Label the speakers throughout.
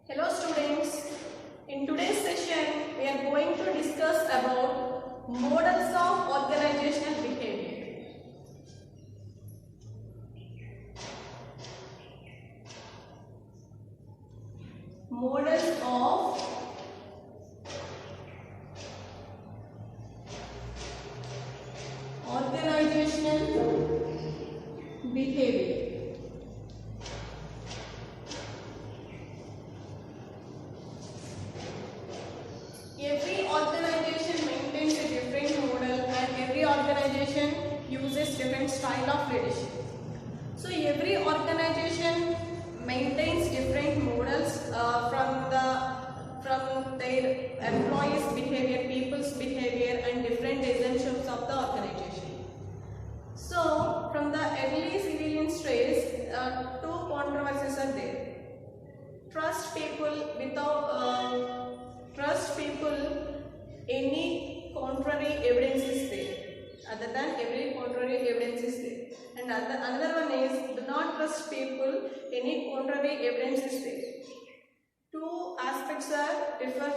Speaker 1: Hello students, in today's session we are going to discuss about models of organizational behavior. Models of organizational behavior. Every organization maintains a different model and every organization uses different style of leadership. So every organization maintains different models from their employees' behavior, people's behavior, and different assumptions of the organization. So from the early civilian stage, two controversies are there. Trust people any contrary evidence is there. Other than every contrary evidence is there. And another one is do not trust people any contrary evidence is there. Two aspects are differ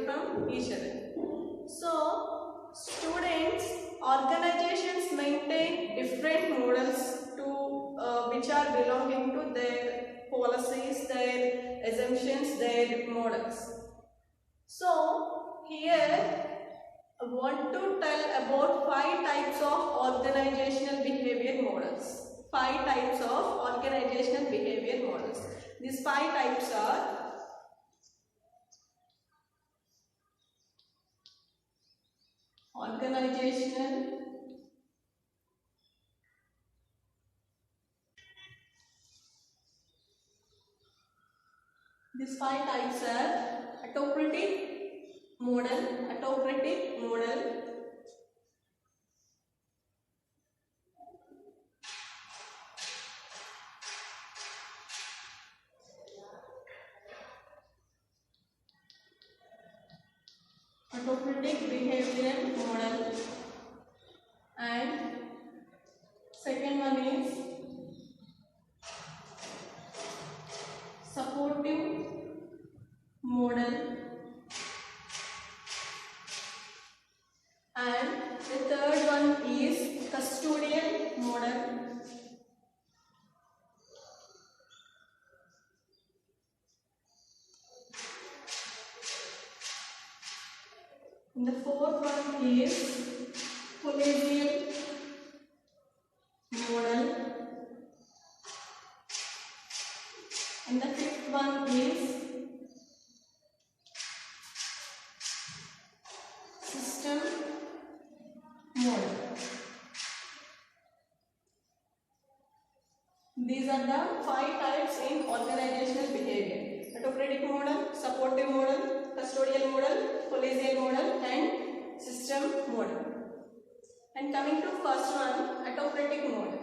Speaker 1: from each other. So students, organizations maintain different models which are belonging to their policies, their assumptions, their models. So here I want to tell about 5 types of organizational behavior models. 5 types of organizational behavior models. These 5 types are organizational These 5 types are autocratic model, autocratic behavior model, and second one is supportive model, and the third one is custodial model, and the fourth one is collegial model, and the fifth one is system model. These are the 5 types in organizational behavior: autocratic model, supportive model, custodial model, collegial model, and system model. And coming to first one, autocratic model.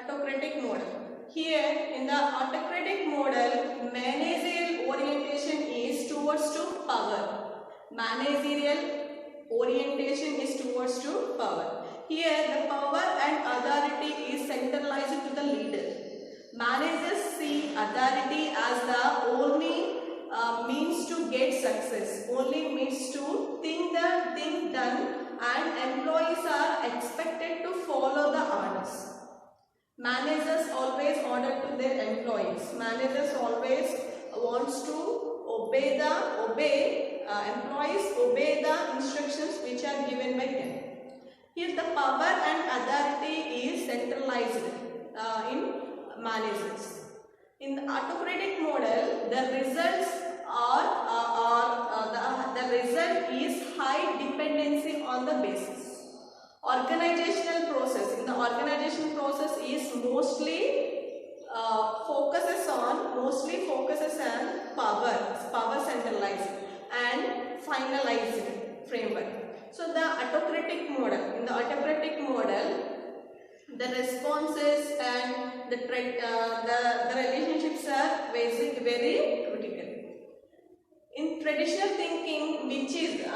Speaker 1: Autocratic model. Here in the autocratic model, managerial orientation is towards to power. Managerial orientation is towards to power. Here the power and authority is centralized to the leader. Managers see authority as the only means to get success, only means to think the thing done, and employees are expected to follow the orders. Managers always order to their employees. Managers always wants to employees obey the instructions which are given by them. Here the power and authority is centralized in managers. In the autocratic model, the results the result is high dependency on the basis. Organizational process. In the organizational process is mostly focuses on power centralized and finalized framework. So the autocratic model, in the autocratic model, the responses and the relationships are very critical. In traditional thinking, which is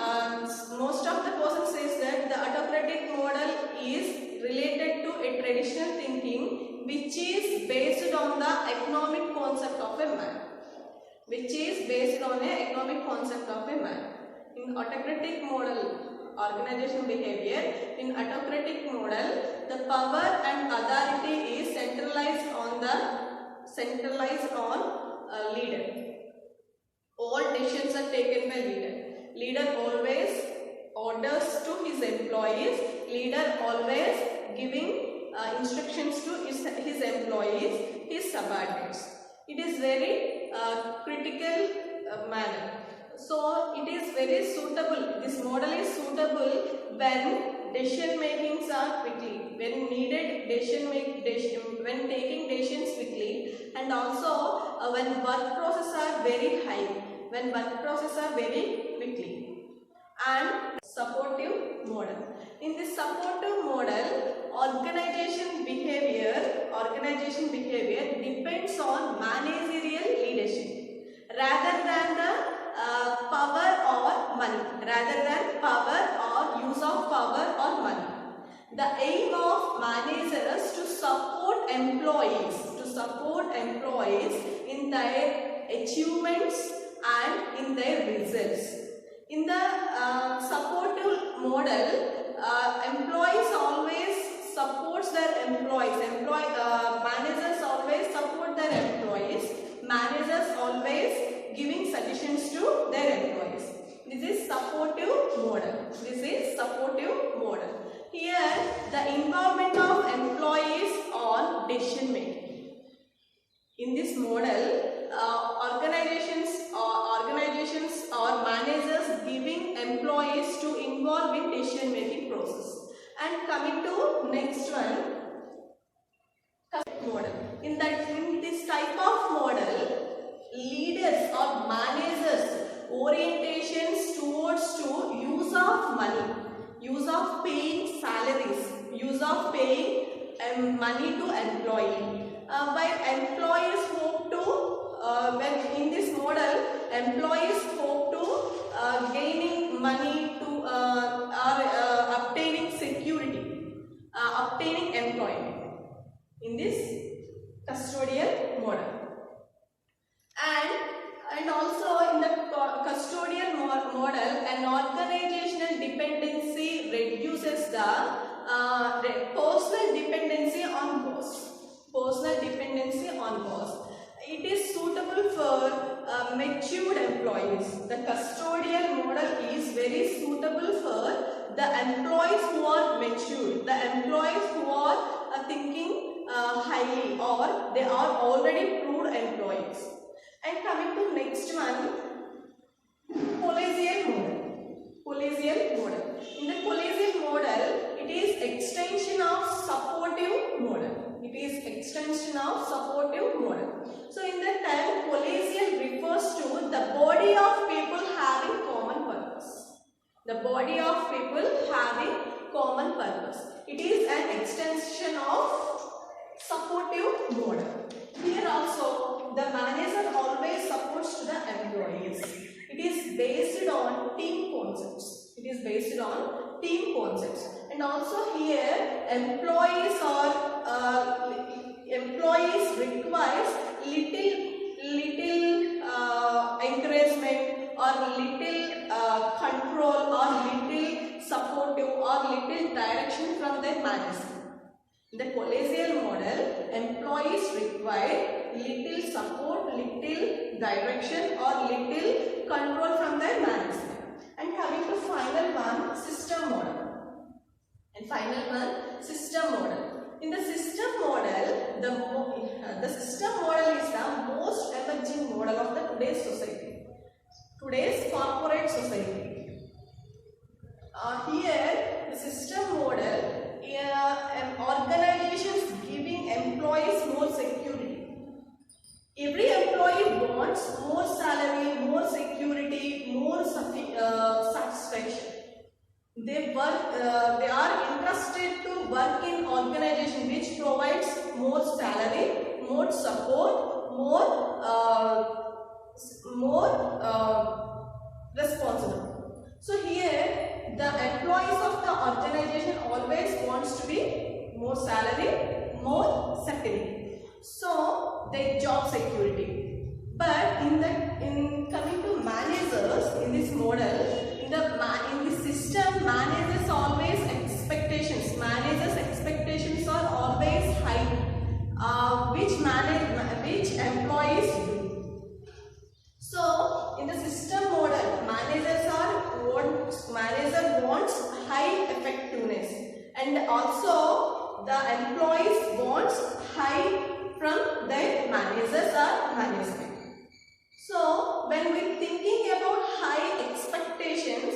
Speaker 1: most of the person says that the autocratic model is related to a traditional thinking which is based on the economic man, which is based on a economic concept of a man. In autocratic model organization behavior, in autocratic model, the power and authority is centralized on leader. All decisions are taken by leader. Leader always orders to his employees. Leader always giving instructions to his employees, his subordinates. It is very critical manner. So it is very suitable. This model is suitable when decision makings are quickly, when needed when taking decisions quickly, and also when work processes are very high, when work processes are very quickly. And supportive model. In this supportive model, organization behavior depends on managerial leadership rather than the power or money, use of power or money. The aim of managers to support employees in their achievements and in their results. In the supportive model, employees always supports their employees. Managers always support their employees. Managers always giving suggestions to their employees. This is supportive model. Here, the involvement of employees on decision making. In this model, organizations or managers giving employees to involve in decision making process. And coming to next one, model. In this type of model, leaders or managers orientations towards to use of money, use of paying salaries, use of paying money to employee. While employees hope to, when in this model, employees hope to gaining money to or obtaining security, obtaining employment in this custodial model. And also in the custodial model, an organizational dependency reduces the personal dependency on boss. It is suitable for matured employees. The custodial model is very suitable for the employees who are matured, the employees who are thinking highly, or they are already proved employees. And coming to next one, collegial model. In the collegial model, it is extension of supportive model. So in the term, collegial refers to the body of people having common purpose. It is an extension of supportive model. Here also, the manager always supports to the employees. It is based on team concepts. And also here, employees requires little encouragement or little control or little supportive or little direction from their manager. In the collegial model, employees require little support, little direction or little control from their management. And coming to final one, system model. In the system model, the system model is the most emerging model of the today's society, today's corporate society. Here, the system model, organizations giving employees more security. Every employee wants more salary, more security, more satisfaction. They are interested to work in organization which provides more salary, more support, more responsible. So here, the employees of the organization always wants to be more salary, more security. So their job security. But in coming to managers in this model, in the system, managers always expectations. Managers' expectations are always high, which employees do. So in the system model, manager wants high effectiveness, and also the employees wants high from their managers or management. So when we thinking about high expectations,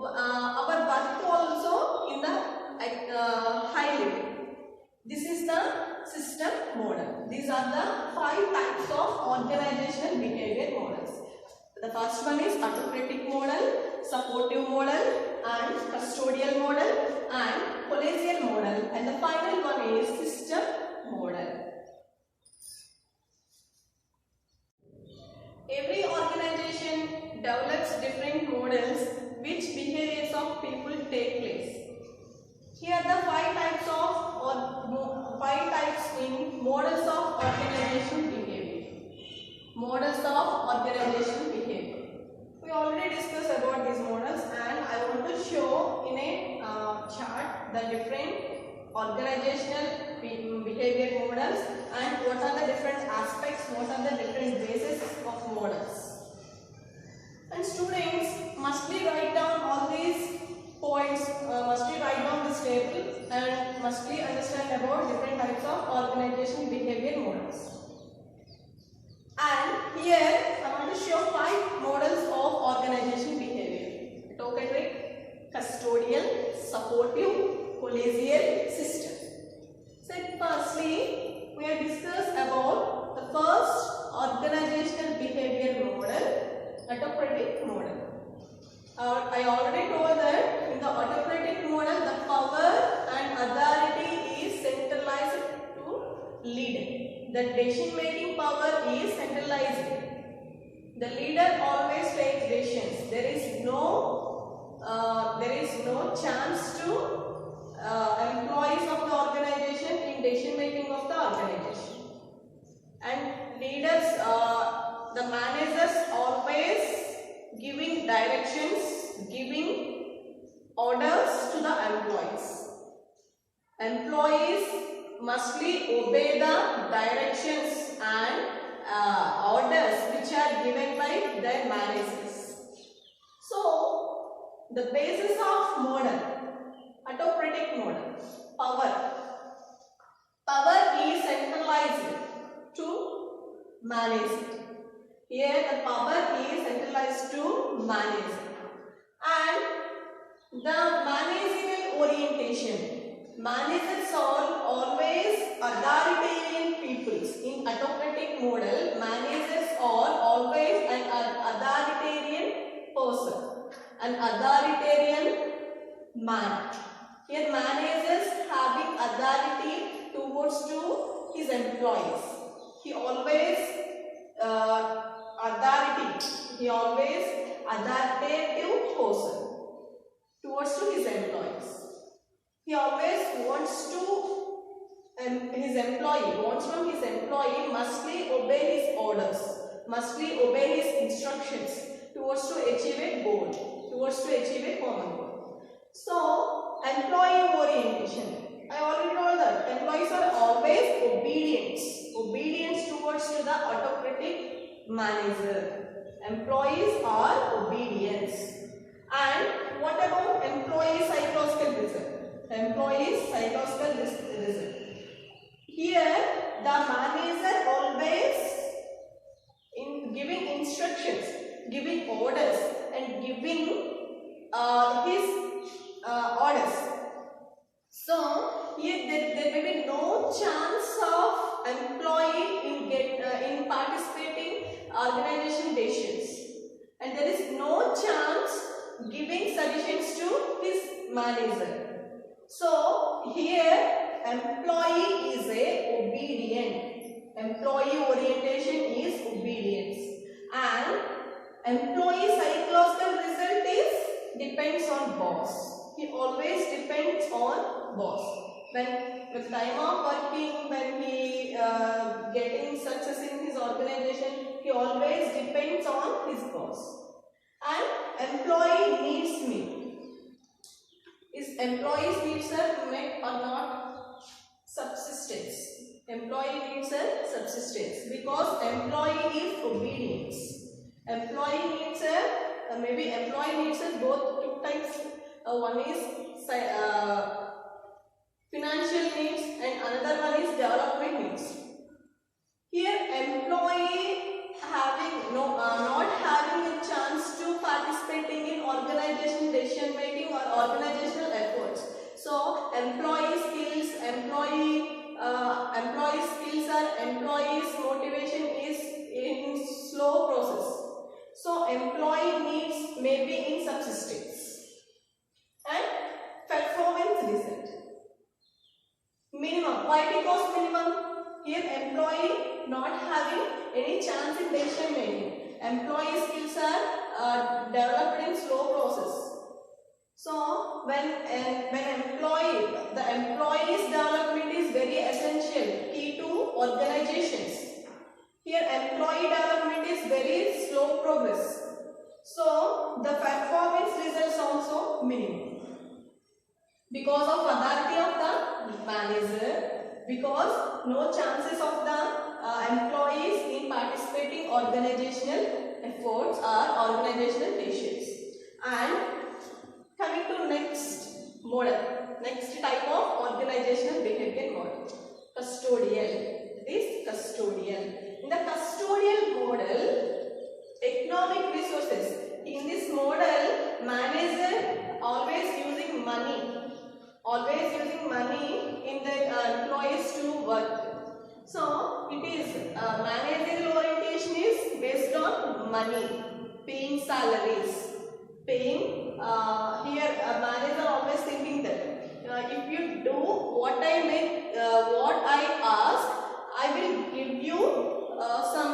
Speaker 1: our work also in the high level. This is the system model. These are the 5 types of organizational behavior models. The first one is autocratic model, supportive model, and custodial model, and collegial model, and the final one is system model. Every organization develops different models which behaviors of people take place. Here are the 5 types in models of organization behavior. Models of organization behavior. We already discussed about these models, and I want to show in a chart the different organizational behavior models and what are the different aspects, what are the different bases of models. And students must write down all these points, must write down this table, and must understand about different types of organizational behavior models. And here I want to show 5 models of organizational behavior: autocratic, custodial, supportive, collegial, system. So firstly, we have discussed about the first organizational behavior model, autocratic model. I already told that in the autocratic model, the power and authority is centralized to leader. The decision-making power is centralized. The leader always takes decisions. There is no chance to employees of the organization in decision-making of the organization. And leaders, the managers always giving directions, giving orders to the employees. Employees must obey the directions and orders which are given by their managers. So, the basis of model, autocratic model, power. Power is centralized to manage it. Here the power is centralized to manage it. And the managerial orientation. Managers are always authoritarian peoples. In autocratic model, managers are always an authoritarian person, an authoritarian man. Here managers having authority towards to his employees. He always authoritative person towards to his employees. He always wants from his employee mustly obey his orders, mustly obey his instructions towards to achieve a goal, towards to achieve a common goal. So, employee orientation. I already told that employees are always obedience towards to the autocratic manager. Employees are obedience. And what about employee psychological result? Employees psychological result. Here the manager always in giving instructions, giving orders, and giving his orders. So here there may be no chance of employee in participating organization decisions, and there is no chance giving suggestions to his manager. So here employee is a obedient. Employee orientation is obedience, and employee psychological result is depends on boss. He always depends on boss. When with time of working, when he getting success in his organization, he always depends on his boss. And employee needs me. Is employee's needs are met or not? Subsistence. Employee needs a subsistence because employee is obedience. Employee needs a maybe employee needs a both two types. One is financial needs and another one is development needs. Here employee having not having a chance to participating in organizational decision making or organizational efforts. So employee skills or employees motivation is in slow process. So employee needs may be in subsistence. And performance result. Minimum. Why? Because minimum. Here employee not having any chance in decision making. Employee skills are developed in slow process. So when the employee's development is very essential, key to organizations. Here employee development is very slow progress. So the performance results also minimum. Because of authority of the manager, because no chances of the employees in participating organizational efforts or organizational decisions. And coming to next model, next type of organizational behavior model, custodial. It is custodial. In the custodial model, economic resources. In this model, manager always using money in the employees to work. So it is managerial orientation is based on money, paying salaries, paying. Here a manager always thinking that if you do what I ask, I will give you some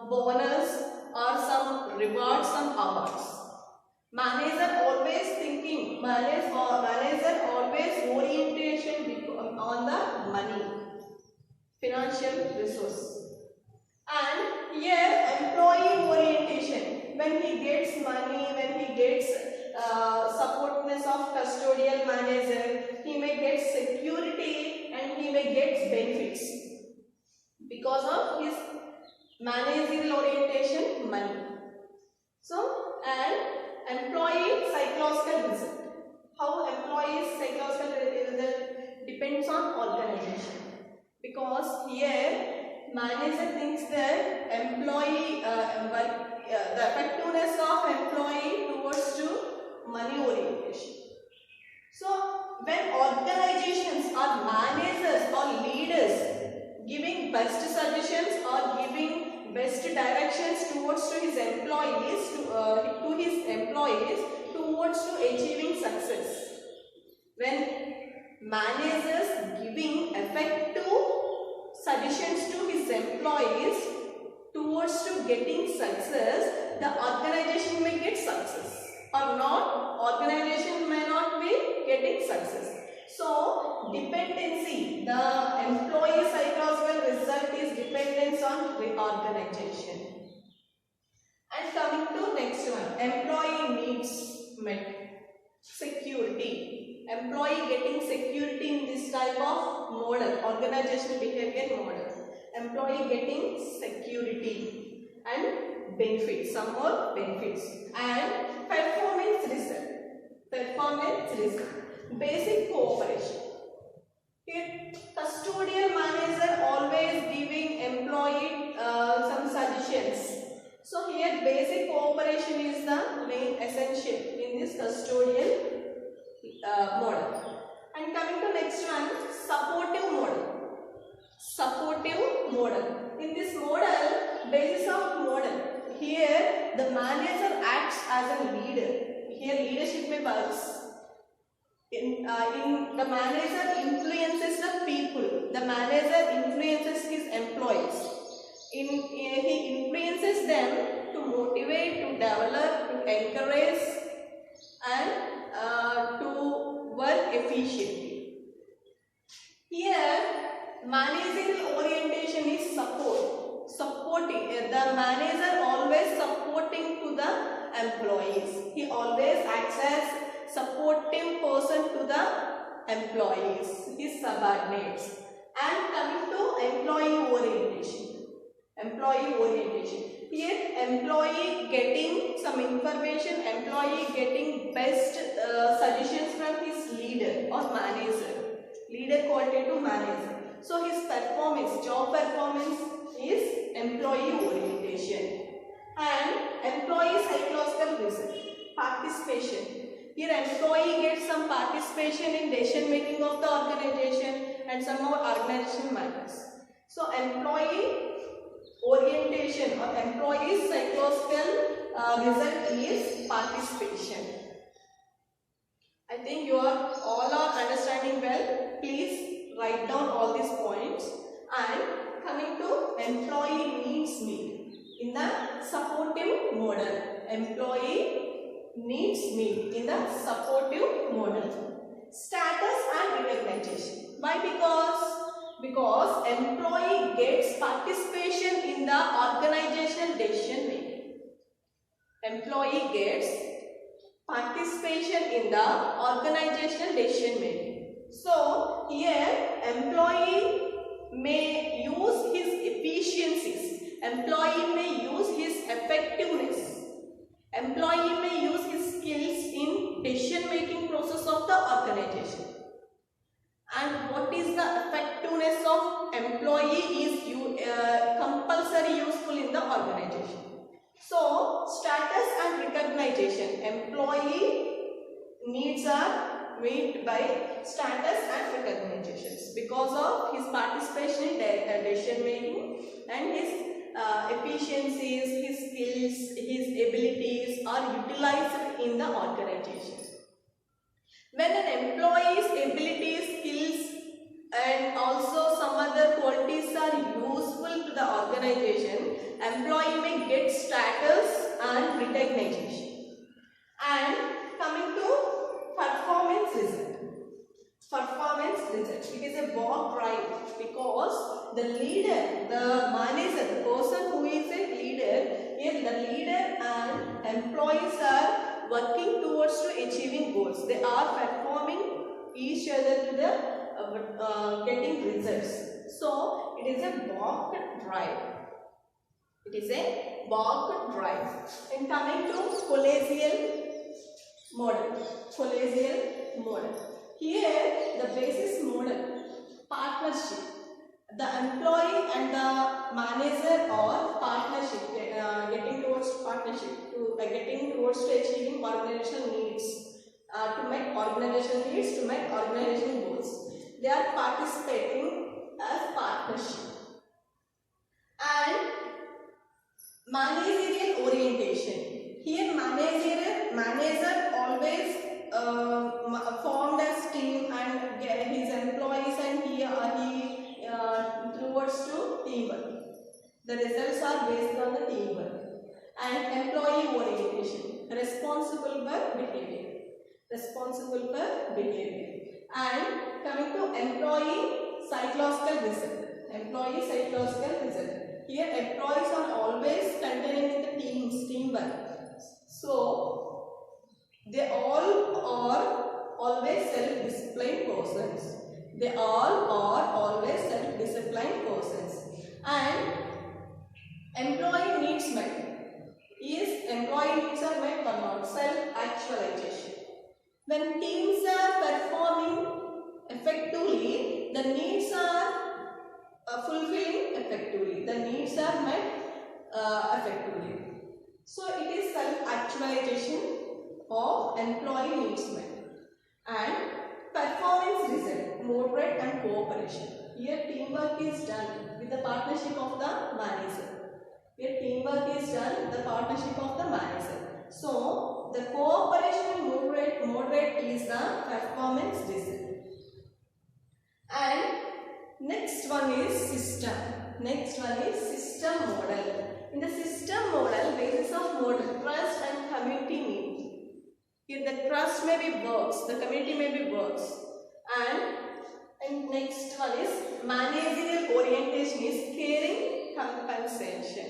Speaker 1: bonus or some rewards, some awards. Manager always thinking, manager always orientation on the money, financial resource. And here employee orientation, when he gets money, when he gets supportness of custodial manager, he may get security and he may get benefits because of his managerial orientation money. So, and employee psychological result. How employees psychological result depends on organization. Because here manager thinks that employee the effectiveness of employee towards to money orientation. So when organizations or managers or leaders giving best suggestions or giving best directions towards to his employees towards to achieving success, when managers giving effective suggestions to his employees towards to getting success, the organization may get success or not, organization may not be getting success. So dependency, the employee psychological result is dependence on the organization. And coming to next one, employee needs met. Security. Employee getting security in this type of model, organizational behavior model. Employee getting security and benefits, some more benefits. And performance result. Performance result. Basic cooperation. Here, custodial manager always giving employee some suggestions. So here basic cooperation is the main essential in this custodial model. And coming to next one, supportive model. Supportive model. In this model, basis of model, here the manager acts as a leader. Here leadership may works. In the manager influences the people. The manager influences his employees. He influences them to motivate, to develop, to encourage and to work efficiently. Here managerial orientation is support. the manager always supporting to the employees. He always acts as supportive person to the employees, his subordinates. And coming to employee orientation. Employee orientation. Here employee getting some information, employee getting best suggestions from his leader or manager. Leader quality to manager. So his performance, job performance is employee orientation. And employee psychological result, participation. Here employee gets some participation in decision making of the organization and some more organizational matters. So employee orientation or employee psychological result is participation. I think you are all understanding well. Please write down all these points. And coming to employee needs meet in the supportive model. Employee needs meet in the supportive model. Status and recognition. Why? Because employee gets participation in the organizational decision making. Employee gets participation in the organizational decision making. So here employee may use his efficiencies, employee may use his effectiveness, employee may use his skills in decision making process of the organization. And what is the effectiveness of employee is compulsory useful in the organization. So status and recognition, employee needs are met by status and recognitions because of his participation in decision making and his efficiencies, his skills, his abilities are utilized in the organization. When an employee's abilities, skills and also some other qualities are useful to the organization, employee may get status and recognition. And coming to performance result. Performance result. It is a work right because the leader, the manager, the person who is a leader, here the leader and employees are working towards to achieving goals. They are performing each other to the getting results. So it is a walk drive. It is a walk drive. And coming to collegial model. Collegial model. Here the basis model, partnership. The employee and the manager or partnership, getting towards partnership to getting towards to achieving organizational needs, to make organizational needs, to make organizational goals. They are participating as partnership. And managerial orientation. Here manager always formed as team and his employees and he towards to teamwork. The results are based on the teamwork. And employee orientation, responsible for behavior. Responsible for behavior. And coming to employee psychological result. Employee psychological result. Here employees are always containing in the teamwork. So they all are always self-disciplined persons. They all are always self-disciplined persons. And employee needs met. Is employee needs are met or not? Self-actualization. When teams are performing effectively, the needs are fulfilling effectively. The needs are met effectively. So it is self-actualization of employee needs met. And performance result, moderate and cooperation. Here teamwork is done with the partnership of the manager. Here teamwork is done with the partnership of the manager. So the cooperation moderate is the performance result. And next one is system. Next one is system model. In the system model, basis of model, trust and community need. Here the trust may be works, the community may be works. And next one is managerial orientation is caring compensation.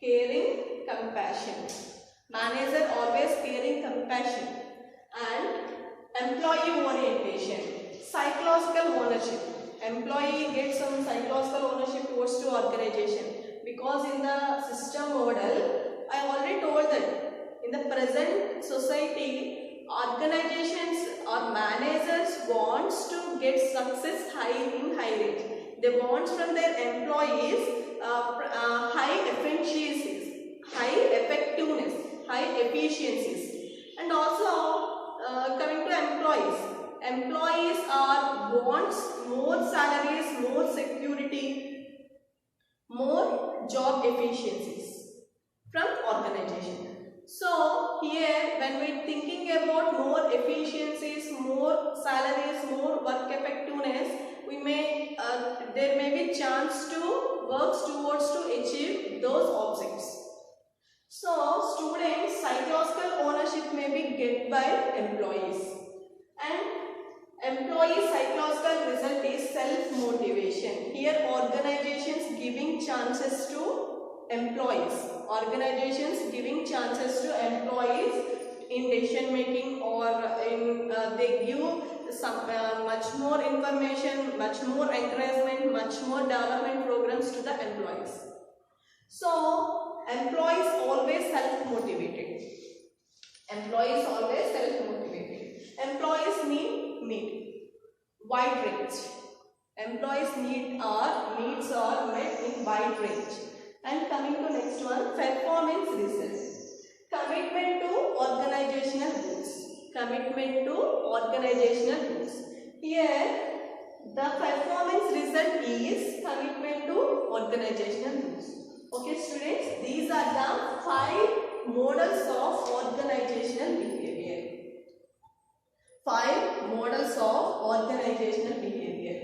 Speaker 1: Caring compassion. Manager always caring, compassion. And employee orientation, psychological ownership. Employee gets some psychological ownership towards to organization, because in the system model, I already told that in the present society, organizations or managers wants to get success in high rate. They want from their employees high efficiencies, high effectiveness, high efficiencies, and also coming to employees. Employees wants more salaries, more security, more job efficiencies from organization. So here, when we're thinking about more efficiencies, more salaries, more work effectiveness, we may there may be chance to work towards to achieve those objects. So students, psychological ownership may be get by employees, and employee psychological result is self-motivation. Here organizations giving chances to employees. Organizations giving chances to employees in decision making, or in they give some much more information, much more encouragement, much more development programs to the employees. So employees always self-motivated. Employees always self-motivated. Employees need wide range. Employees needs are met in wide range. And coming to next one, performance results. Commitment to organizational goals. Commitment to organizational goals. Here, the performance result is commitment to organizational goals. Okay, students, these are the 5 models of organizational behavior. 5 models of organizational behavior.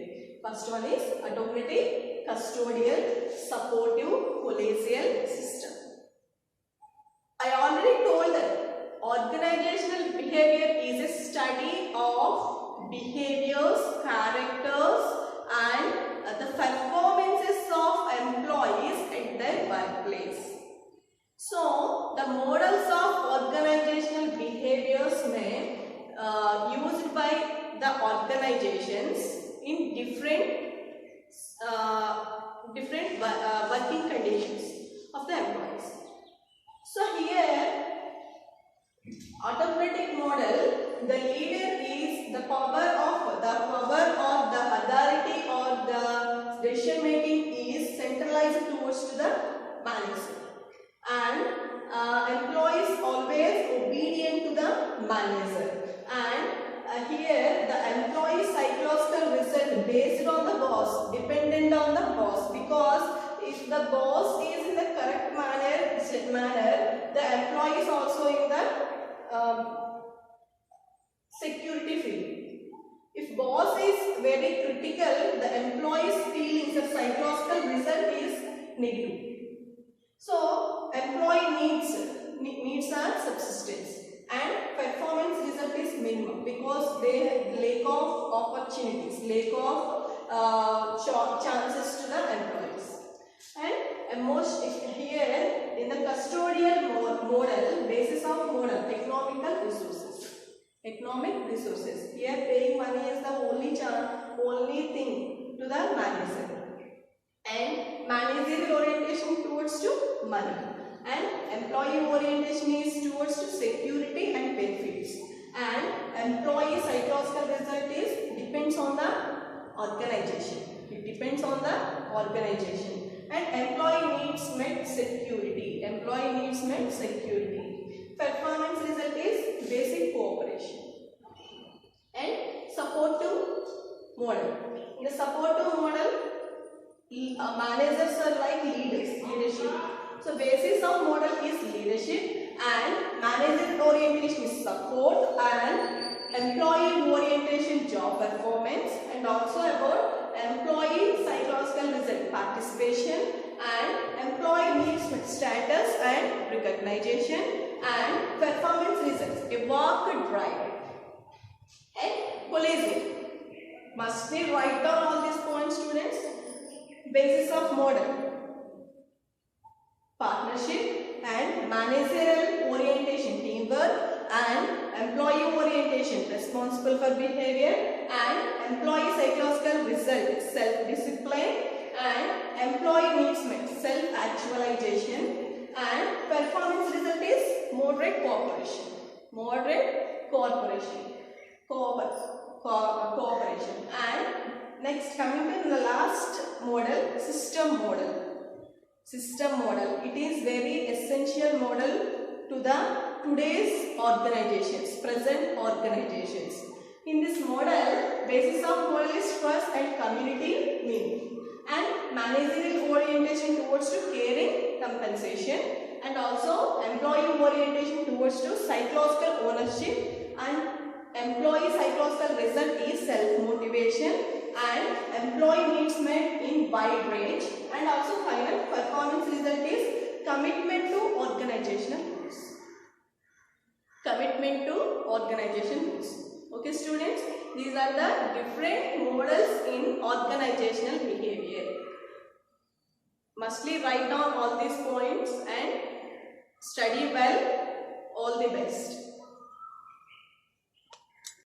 Speaker 1: First one is autocratic, custodial, supportive, collegial system. I already told that organizational behavior is a study of behaviors, characters, and the performances of employees at their workplace. So, the models of organizational behaviors may used by the organizations in different working conditions of the employees. So here, autocratic model, the leader is the power or the authority or the decision making is centralized towards to the manager, and employees always obedient to the manager. And here the employee psychological result based on the boss, dependent on the boss, because if the boss is in the correct manner, the employee is also in the security field. If boss is very critical, the employee's feelings, the psychological result is negative. So employee needs a subsistence, and performance result is minimum because they have lack of opportunities, lack of chances to the employees. And most here in the custodial model, basis of model, economic resources. Here paying money is the only thing to the manager, and managerial orientation towards to money, and employee orientation is towards to security and benefits, and employee psychological result is depends on the organization. It depends on the organization, and employee needs met security. Performance result is basic cooperation. And supportive model. In the supportive model, managers are like leadership. So basis of model is leadership, and manager orientation is support, and employee orientation job performance, and also about employee psychological result participation, and employee needs status and recognition, and performance results a work drive, and collegial. Must we write down all these points, students? Basis of model: partnership and managerial orientation, teamwork, and employee orientation, responsible for behavior, and employee psychological result, self-discipline, and employee needs met, self-actualization, and performance result is moderate cooperation. Moderate cooperation. Cooperation. And next, coming to the last model, system model. System model. It is very essential model to the today's organizations, present organizations. In this model, basis of model is trust and community meaning, and managerial orientation towards to caring compensation, and also employee orientation towards to psychological ownership, and employee psychological result is self-motivation, and employee needs met in wide range, and also final performance result is commitment to organizational goals. Commitment to organization goals. Okay students, these are the different models in organizational behavior. Mustly write down all these points and study well. All the best.